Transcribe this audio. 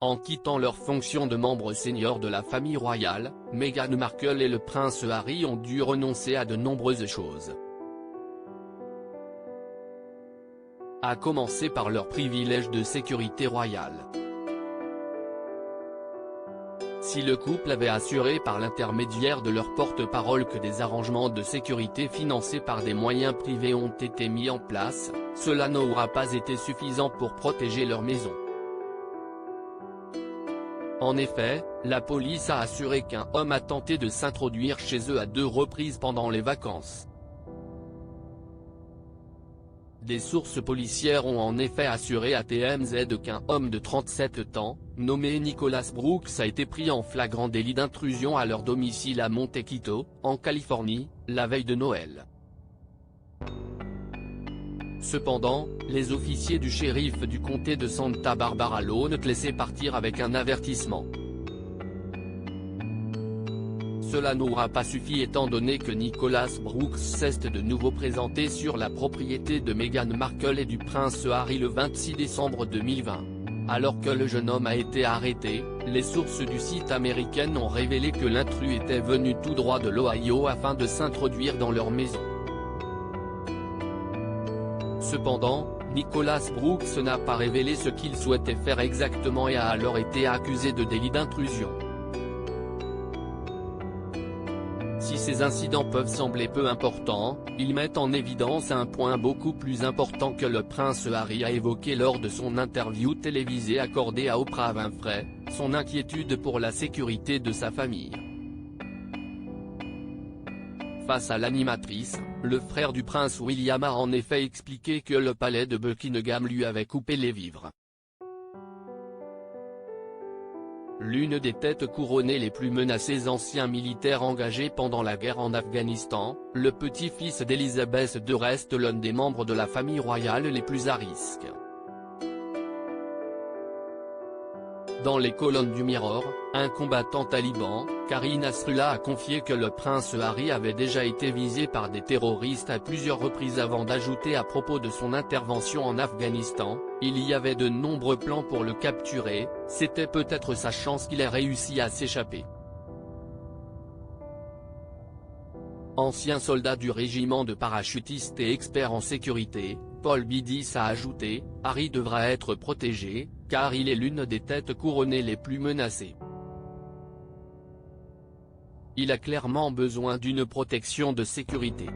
En quittant leurs fonctions de membres seniors de la famille royale, Meghan Markle et le prince Harry ont dû renoncer à de nombreuses choses. À commencer par leurs privilèges de sécurité royale. Si le couple avait assuré par l'intermédiaire de leur porte-parole que des arrangements de sécurité financés par des moyens privés ont été mis en place, cela n'aura pas été suffisant pour protéger leur maison. En effet, la police a assuré qu'un homme a tenté de s'introduire chez eux à 2 reprises pendant les vacances. Des sources policières ont en effet assuré à TMZ qu'un homme de 37 ans, nommé Nicholas Brooks a été pris en flagrant délit d'intrusion à leur domicile à Montecito, en Californie, la veille de Noël. Cependant, les officiers du shérif du comté de Santa Barbara l'ont laissé partir avec un avertissement. Cela n'aura pas suffi étant donné que Nicholas Brooks s'est de nouveau présenté sur la propriété de Meghan Markle et du prince Harry le 26 décembre 2020. Alors que le jeune homme a été arrêté, les sources du site américain ont révélé que l'intrus était venu tout droit de l'Ohio afin de s'introduire dans leur maison. Cependant, Nicholas Brooks n'a pas révélé ce qu'il souhaitait faire exactement et a alors été accusé de délit d'intrusion. Si ces incidents peuvent sembler peu importants, ils mettent en évidence un point beaucoup plus important que le prince Harry a évoqué lors de son interview télévisée accordée à Oprah Winfrey, son inquiétude pour la sécurité de sa famille. Face à l'animatrice, le frère du prince William a en effet expliqué que le palais de Buckingham lui avait coupé les vivres. L'une des têtes couronnées les plus menacées anciens militaires engagés pendant la guerre en Afghanistan, le petit-fils d'Elizabeth II reste l'un des membres de la famille royale les plus à risque. Dans les colonnes du Mirror, un combattant taliban, Karim Nasrullah a confié que le prince Harry avait déjà été visé par des terroristes à plusieurs reprises avant d'ajouter à propos de son intervention en Afghanistan, il y avait de nombreux plans pour le capturer, c'était peut-être sa chance qu'il ait réussi à s'échapper. Ancien soldat du régiment de parachutistes et expert en sécurité, Paul Bidis a ajouté, Harry devra être protégé, car il est l'une des têtes couronnées les plus menacées. Il a clairement besoin d'une protection de sécurité.